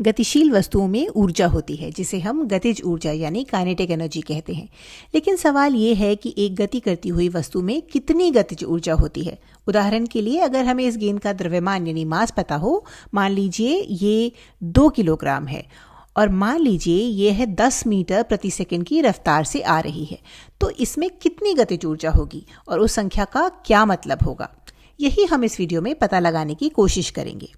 गतिशील वस्तुओं में ऊर्जा होती है जिसे हम गतिज ऊर्जा यानी काइनेटिक एनर्जी कहते हैं। लेकिन सवाल ये है कि एक गति करती हुई वस्तु में कितनी गतिज ऊर्जा होती है। उदाहरण के लिए अगर हमें इस गेंद का द्रव्यमान यानी मास पता हो, मान लीजिए ये 2 किलोग्राम है और मान लीजिए ये है 10 मीटर प्रति सेकंड की रफ्तार से आ रही है, तो इसमें कितनी गतिज ऊर्जा होगी और उस संख्या का क्या मतलब होगा, यही हम इस वीडियो में पता लगाने की कोशिश करेंगे।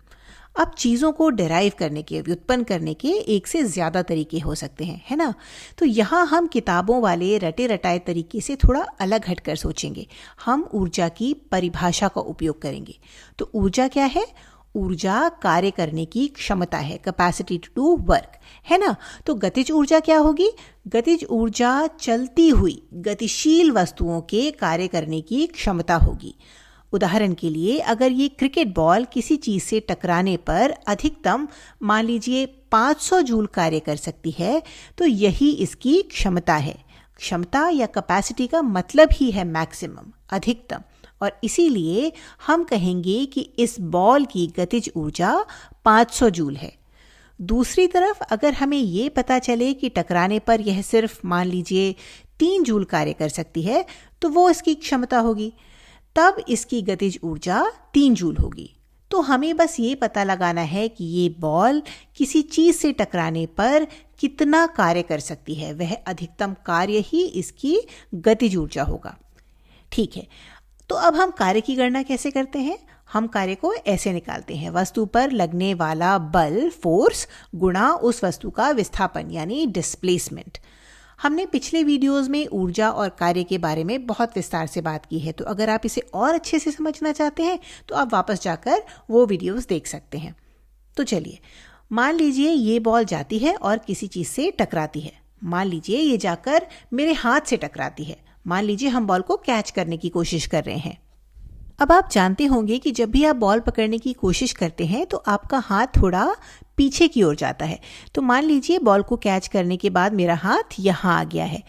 अब चीज़ों को डिराइव करने के, व्युत्पन्न करने के एक से ज़्यादा तरीके हो सकते हैं, है ना। तो यहाँ हम किताबों वाले रटे रटाए तरीके से थोड़ा अलग हटकर सोचेंगे। हम ऊर्जा की परिभाषा का उपयोग करेंगे। तो ऊर्जा क्या है? ऊर्जा कार्य करने की क्षमता है, कैपेसिटी टू डू वर्क, है ना। तो गतिज ऊर्जा क्या होगी? गतिज ऊर्जा चलती हुई गतिशील वस्तुओं के कार्य करने की क्षमता होगी। उदाहरण के लिए अगर ये क्रिकेट बॉल किसी चीज से टकराने पर अधिकतम मान लीजिए 500 जूल कार्य कर सकती है, तो यही इसकी क्षमता है। क्षमता या कैपेसिटी का मतलब ही है मैक्सिमम, अधिकतम, और इसीलिए हम कहेंगे कि इस बॉल की गतिज ऊर्जा 500 जूल है। दूसरी तरफ अगर हमें ये पता चले कि टकराने पर यह सिर्फ मान लीजिए 3 जूल कार्य कर सकती है, तो वो इसकी क्षमता होगी। तब इसकी गतिज ऊर्जा 3 जूल होगी। तो हमें बस ये पता लगाना है कि ये बॉल किसी चीज से टकराने पर कितना कार्य कर सकती है, वह अधिकतम कार्य ही इसकी गतिज ऊर्जा होगा। ठीक है, तो अब हम कार्य की गणना कैसे करते हैं? हम कार्य को ऐसे निकालते हैं, वस्तु पर लगने वाला बल, फोर्स, गुणा उस वस्तु का विस्थापन यानी डिस्प्लेसमेंट। हमने पिछले वीडियोस में ऊर्जा और कार्य के बारे में बहुत विस्तार से बात की है, तो अगर आप इसे और अच्छे से समझना चाहते हैं तो आप वापस जाकर वो वीडियोस देख सकते हैं। तो चलिए, मान लीजिए ये बॉल जाती है और किसी चीज से टकराती है। मान लीजिए ये जाकर मेरे हाथ से टकराती है। मान लीजिए हम बॉल को कैच करने की कोशिश कर रहे हैं। अब आप जानते होंगे कि जब भी आप बॉल पकड़ने की कोशिश करते हैं तो आपका हाथ थोड़ा पीछे की ओर जाता है। तो मान लीजिए बॉल को कैच करने के बाद मेरा हाथ यहाँ आ गया है।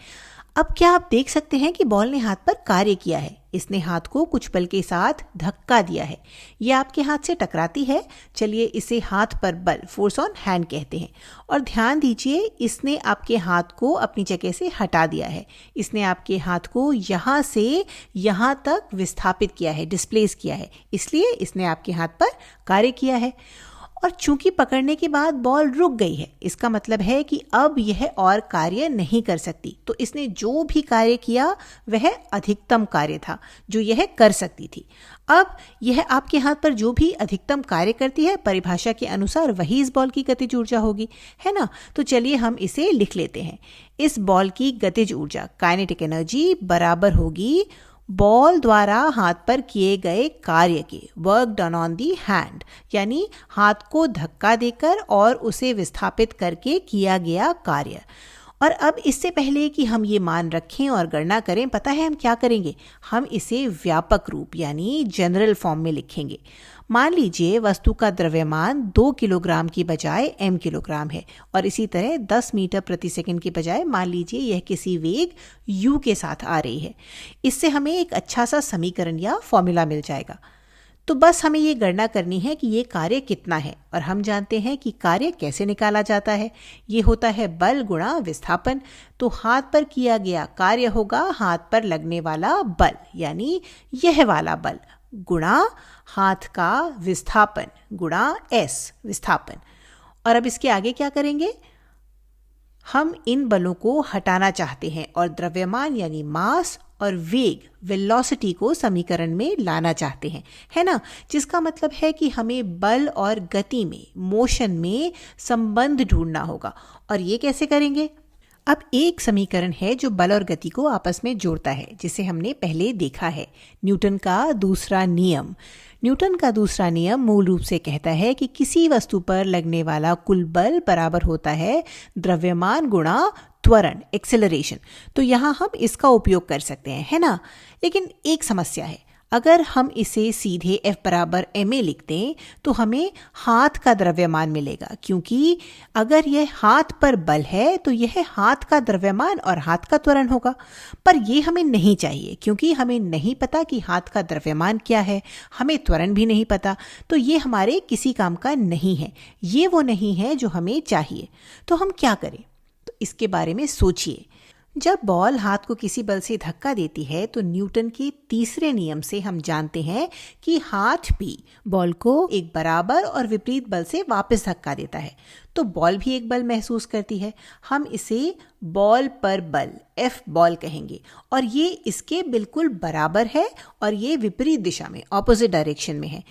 अब क्या आप देख सकते हैं कि बॉल ने हाथ पर कार्य किया है? इसने हाथ को कुछ बल के साथ धक्का दिया है। ये आपके हाथ से टकराती है। चलिए इसे हाथ पर बल, फोर्स ऑन हैंड कहते हैं। और ध्यान दीजिए, इसने आपके हाथ को अपनी जगह से हटा दिया है। इसने आपके हाथ को यहाँ से यहाँ तक विस्थापित किया है, डिस्प्लेस किया है, इसलिए इसने आपके हाथ पर कार्य किया है। और चूंकि पकड़ने के बाद बॉल रुक गई है, इसका मतलब है कि अब यह और कार्य नहीं कर सकती। तो इसने जो भी कार्य किया वह अधिकतम कार्य था जो यह कर सकती थी। अब यह आपके हाथ पर जो भी अधिकतम कार्य करती है, परिभाषा के अनुसार वही इस बॉल की गतिज ऊर्जा होगी, है ना। तो चलिए हम इसे लिख लेते हैं। इस बॉल की गतिज ऊर्जा काइनेटिक एनर्जी बराबर होगी बॉल द्वारा हाथ पर किए गए कार्य के, work done on the hand, यानी हाथ को धक्का देकर और उसे विस्थापित करके किया गया कार्य। और अब इससे पहले कि हम ये मान रखें और गणना करें, पता है हम क्या करेंगे? हम इसे व्यापक रूप यानी जनरल फॉर्म में लिखेंगे। मान लीजिए वस्तु का द्रव्यमान 2 किलोग्राम की बजाय m किलोग्राम है, और इसी तरह 10 मीटर प्रति सेकंड की बजाय मान लीजिए यह किसी वेग u के साथ आ रही है। इससे हमें एक अच्छा सा समीकरण या फॉर्मूला मिल जाएगा। तो बस हमें ये गणना करनी है कि ये कार्य कितना है, और हम जानते हैं कि कार्य कैसे निकाला जाता है। ये होता है बल गुणा विस्थापन। तो हाथ पर किया गया कार्य होगा हाथ पर लगने वाला बल, यानी यह वाला बल, गुणा हाथ का विस्थापन गुणा s विस्थापन। और अब इसके आगे क्या करेंगे? हम इन बलों को हटाना चाहते हैं और द्रव्यमान यानी मास और वेग वेलोसिटी को समीकरण में लाना चाहते हैं, है ना। जिसका मतलब है कि हमें बल और गति में, मोशन में संबंध ढूंढना होगा। और ये कैसे करेंगे? अब एक समीकरण है जो बल और गति को आपस में जोड़ता है, जिसे हमने पहले देखा है, न्यूटन का दूसरा नियम। न्यूटन का दूसरा नियम मूल रूप से कहता है कि किसी वस्तु पर लगने वाला कुल बल बराबर होता है द्रव्यमान गुणा त्वरण, एक्सेलरेशन। तो यहाँ हम इसका उपयोग कर सकते हैं, है ना। लेकिन एक समस्या है, अगर हम इसे सीधे F बराबर ma लिख दें तो हमें हाथ का द्रव्यमान मिलेगा, क्योंकि अगर यह हाथ पर बल है तो यह हाथ का द्रव्यमान और हाथ का त्वरण होगा। पर यह हमें नहीं चाहिए, क्योंकि हमें नहीं पता कि हाथ का द्रव्यमान क्या है, हमें त्वरण भी नहीं पता, तो ये हमारे किसी काम का नहीं है। ये वो नहीं है जो हमें चाहिए। तो हम क्या करें? तो इसके बारे में सोचिए। जब बॉल हाथ को किसी बल से धक्का देती है तो न्यूटन के तीसरे नियम से हम जानते हैं कि हाथ भी बॉल को एक बराबर और विपरीत बल से वापस धक्का देता है। तो बॉल भी एक बल महसूस करती है। हम इसे बॉल पर बल F बॉल कहेंगे, और ये इसके बिल्कुल बराबर है और ये विपरीत दिशा में, ऑपोजिट डायरेक्शन में है।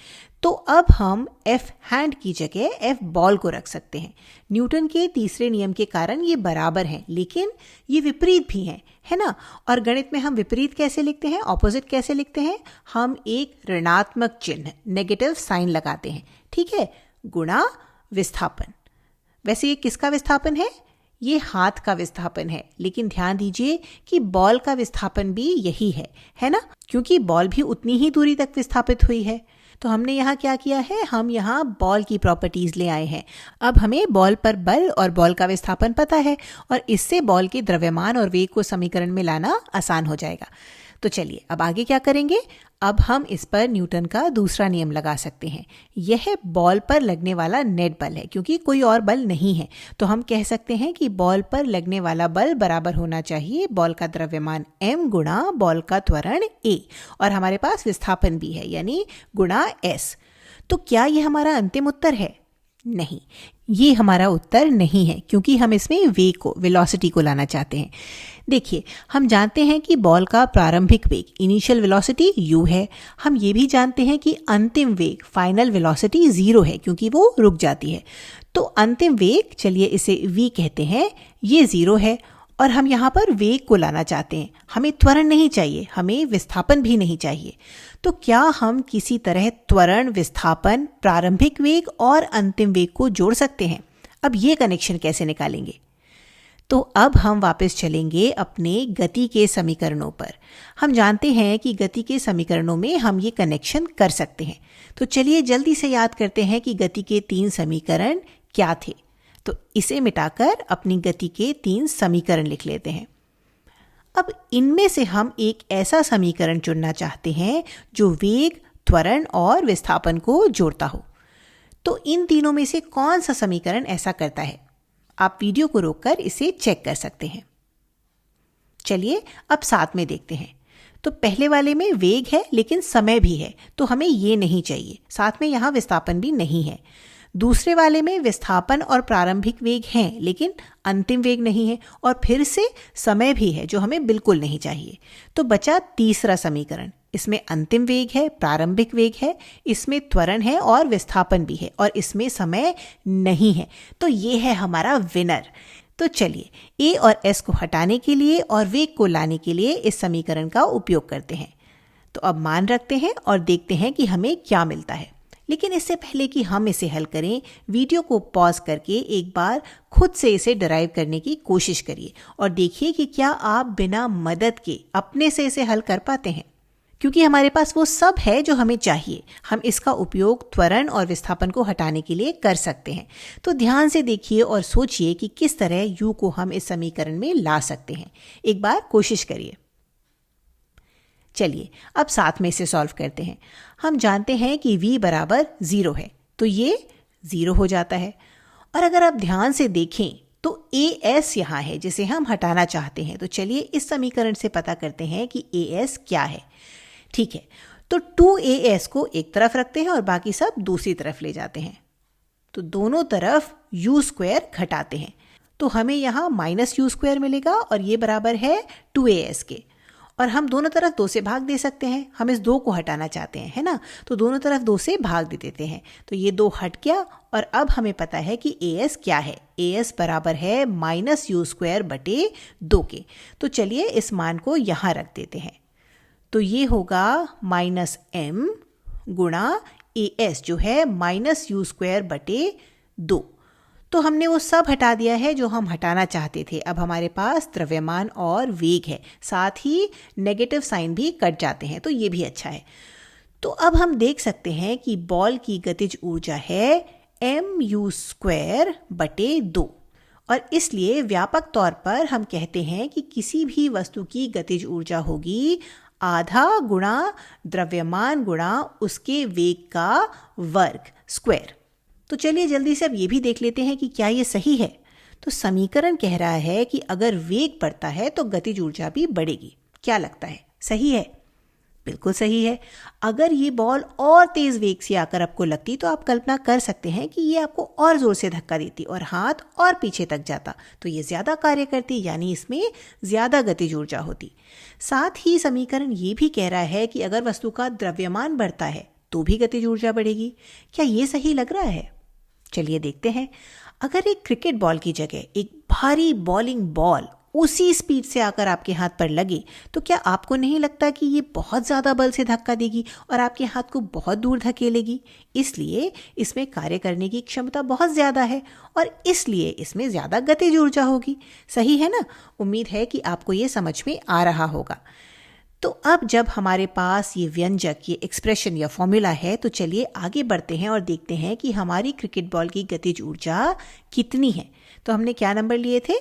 तो अब हम F हैंड की जगह F बॉल को रख सकते हैं। न्यूटन के तीसरे नियम के कारण ये बराबर हैं, लेकिन ये विपरीत भी हैं, है ना। और गणित में हम विपरीत कैसे लिखते हैं, ऑपोजिट कैसे लिखते हैं? हम एक ऋणात्मक चिन्ह, नेगेटिव साइन लगाते हैं, ठीक है, गुणा विस्थापन। वैसे ये किसका विस्थापन है? ये हाथ का विस्थापन है, लेकिन ध्यान दीजिए कि बॉल का विस्थापन भी यही है ना, क्योंकि बॉल भी उतनी ही दूरी तक विस्थापित हुई है। तो हमने यहाँ क्या किया है? हम यहाँ बॉल की प्रॉपर्टीज ले आए हैं। अब हमें बॉल पर बल और बॉल का विस्थापन पता है, और इससे बॉल के द्रव्यमान और वेग को समीकरण में लाना आसान हो जाएगा। तो चलिए अब आगे क्या करेंगे? अब हम इस पर न्यूटन का दूसरा नियम लगा सकते हैं। यह बॉल पर लगने वाला नेट बल है, क्योंकि कोई और बल नहीं है। तो हम कह सकते हैं कि बॉल पर लगने वाला बल बराबर होना चाहिए बॉल का द्रव्यमान m गुणा बॉल का त्वरण a, और हमारे पास विस्थापन भी है, यानी गुणा s। तो क्या यह हमारा अंतिम उत्तर है? नहीं, ये हमारा उत्तर नहीं है, क्योंकि हम इसमें वेग को, वेलोसिटी को लाना चाहते हैं। देखिए, हम जानते हैं कि बॉल का प्रारंभिक वेग, इनिशियल वेलोसिटी u है। हम ये भी जानते हैं कि अंतिम वेग, फाइनल वेलोसिटी 0 है, क्योंकि वो रुक जाती है। तो अंतिम वेग, चलिए इसे v कहते हैं, ये 0 है, और हम यहाँ पर वेग को लाना चाहते हैं। हमें त्वरण नहीं चाहिए, हमें विस्थापन भी नहीं चाहिए। तो क्या हम किसी तरह त्वरण, विस्थापन, प्रारंभिक वेग और अंतिम वेग को जोड़ सकते हैं? अब ये कनेक्शन कैसे निकालेंगे? तो अब हम वापस चलेंगे अपने गति के समीकरणों पर। हम जानते हैं कि गति के समीकरणों में हम ये कनेक्शन कर सकते हैं। तो चलिए जल्दी से याद करते हैं कि गति के 3 समीकरण क्या थे। तो इसे मिटाकर अपनी गति के 3 समीकरण लिख लेते हैं। अब इनमें से हम एक ऐसा समीकरण चुनना चाहते हैं जो वेग, त्वरण और विस्थापन को जोड़ता हो। तो इन तीनों में से कौन सा समीकरण ऐसा करता है? आप वीडियो को रोककर इसे चेक कर सकते हैं। चलिए अब साथ में देखते हैं। तो पहले वाले में वेग है लेकिन समय भी है, तो हमें ये नहीं चाहिए। साथ में यहाँ विस्थापन भी नहीं है। दूसरे वाले में विस्थापन और प्रारंभिक वेग हैं, लेकिन अंतिम वेग नहीं है, और फिर से समय भी है, जो हमें बिल्कुल नहीं चाहिए। तो बचा तीसरा समीकरण। इसमें अंतिम वेग है, प्रारंभिक वेग है, इसमें त्वरण है और विस्थापन भी है, और इसमें समय नहीं है। तो ये है हमारा विनर। तो चलिए a और s को हटाने के लिए और वेग को लाने के लिए इस समीकरण का उपयोग करते हैं। तो अब मान रखते हैं और देखते हैं कि हमें क्या मिलता है। लेकिन इससे पहले कि हम इसे हल करें, वीडियो को पॉज करके एक बार खुद से इसे डिराइव करने की कोशिश करिए और देखिए कि क्या आप बिना मदद के अपने से इसे हल कर पाते हैं। क्योंकि हमारे पास वो सब है जो हमें चाहिए। हम इसका उपयोग त्वरण और विस्थापन को हटाने के लिए कर सकते हैं। तो ध्यान से देखिए और सोचिए कि किस तरह u को हम इस समीकरण में ला सकते हैं। एक बार कोशिश करिए। चलिए अब साथ में इसे सॉल्व करते हैं। हम जानते हैं कि v बराबर 0 है, तो ये 0 हो जाता है। और अगर आप ध्यान से देखें तो as यहाँ है जिसे हम हटाना चाहते हैं। तो चलिए इस समीकरण से पता करते हैं कि as क्या है। ठीक है, तो 2as को एक तरफ रखते हैं और बाकी सब दूसरी तरफ ले जाते हैं। तो दोनों तरफ u² घटाते हैं, तो हमें यहाँ -u² मिलेगा और ये बराबर है 2as के। और हम दोनों तरफ 2 से भाग दे सकते हैं। हम इस 2 को हटाना चाहते हैं, है ना, तो दोनों तरफ 2 से भाग दे देते हैं। तो ये 2 हट गया और अब हमें पता है कि as क्या है। as बराबर है -u² बटे 2 के। तो चलिए इस मान को यहाँ रख देते हैं। तो ये होगा -m गुणा as जो है -u² बटे 2। तो हमने वो सब हटा दिया है जो हम हटाना चाहते थे। अब हमारे पास द्रव्यमान और वेग है, साथ ही नेगेटिव साइन भी कट जाते हैं, तो ये भी अच्छा है। तो अब हम देख सकते हैं कि बॉल की गतिज ऊर्जा है mu²/2 और इसलिए व्यापक तौर पर हम कहते हैं कि किसी भी वस्तु की गतिज ऊर्जा होगी आधा गुणा द्रव्यमान गुणा उसके वेग का वर्ग स्क्वायर। तो चलिए जल्दी से अब ये भी देख लेते हैं कि क्या ये सही है। तो समीकरण कह रहा है कि अगर वेग बढ़ता है तो गतिज ऊर्जा भी बढ़ेगी। क्या लगता है, सही है? बिल्कुल सही है। अगर ये बॉल और तेज वेग से आकर आपको लगती तो आप कल्पना कर सकते हैं कि ये आपको और जोर से धक्का देती और हाथ और पीछे तक जाता, तो ये ज्यादा कार्य करती, यानी इसमें ज्यादा गतिज ऊर्जा होती। साथ ही समीकरण ये भी कह रहा है कि अगर वस्तु का द्रव्यमान बढ़ता है तो भी गतिज ऊर्जा बढ़ेगी। क्या ये सही लग रहा है? चलिए देखते हैं। अगर एक क्रिकेट बॉल की जगह एक भारी बॉलिंग बॉल उसी स्पीड से आकर आपके हाथ पर लगे तो क्या आपको नहीं लगता कि ये बहुत ज़्यादा बल से धक्का देगी और आपके हाथ को बहुत दूर धकेलेगी? इसलिए इसमें कार्य करने की क्षमता बहुत ज़्यादा है और इसलिए इसमें ज़्यादा गतिज ऊर्जा होगी। सही है ना? उम्मीद है कि आपको ये समझ में आ रहा होगा। तो अब जब हमारे पास ये व्यंजक, ये एक्सप्रेशन या फॉर्मूला है, तो चलिए आगे बढ़ते हैं और देखते हैं कि हमारी क्रिकेट बॉल की गतिज ऊर्जा कितनी है। तो हमने क्या नंबर लिए थे?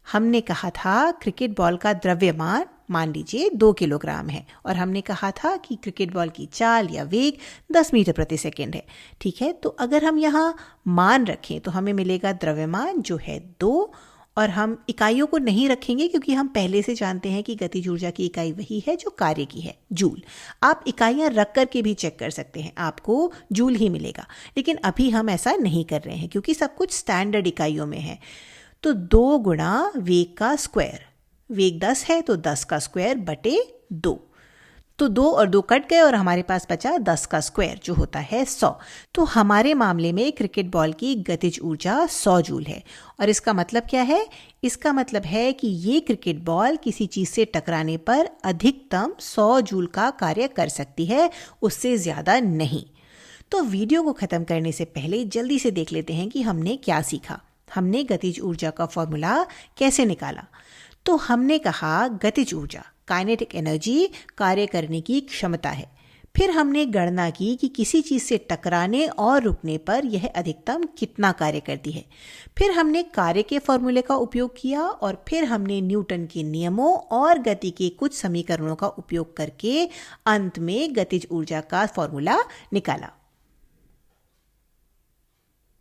हमने कहा था क्रिकेट बॉल का द्रव्यमान मान लीजिए 2 किलोग्राम है और हमने कहा था कि क्रिकेट बॉल की चाल या वेग 10 मीटर प्रति सेकंड है। ठीक है, तो अगर हम यहाँ मान रखें तो हमें मिलेगा द्रव्यमान जो है 2 और हम इकाइयों को नहीं रखेंगे क्योंकि हम पहले से जानते हैं कि गतिज ऊर्जा की इकाई वही है जो कार्य की है, जूल। आप इकाइयां रख करके भी चेक कर सकते हैं, आपको जूल ही मिलेगा, लेकिन अभी हम ऐसा नहीं कर रहे हैं क्योंकि सब कुछ स्टैंडर्ड इकाइयों में है। तो 2 गुणा वेग का स्क्वायर, वेग 10 है तो 10 का स्क्वायर बटे 2, तो 2 और 2 कट गए और हमारे पास बचा 10 का स्क्वायर जो होता है 100। तो हमारे मामले में क्रिकेट बॉल की गतिज ऊर्जा 100 जूल है। और इसका मतलब क्या है? इसका मतलब है कि ये क्रिकेट बॉल किसी चीज से टकराने पर अधिकतम 100 जूल का कार्य कर सकती है, उससे ज्यादा नहीं। तो वीडियो को खत्म करने से पहले जल्दी से देख लेते हैं कि हमने क्या सीखा। हमने गतिज ऊर्जा का फॉर्मूला कैसे निकाला। तो हमने कहा गतिज ऊर्जा, काइनेटिक एनर्जी, कार्य करने की क्षमता है। फिर हमने गणना की कि किसी चीज से टकराने और रुकने पर यह अधिकतम कितना कार्य करती है। फिर हमने कार्य के फॉर्मूले का उपयोग किया और फिर हमने न्यूटन के नियमों और गति के कुछ समीकरणों का उपयोग करके अंत में गतिज ऊर्जा का फॉर्मूला निकाला।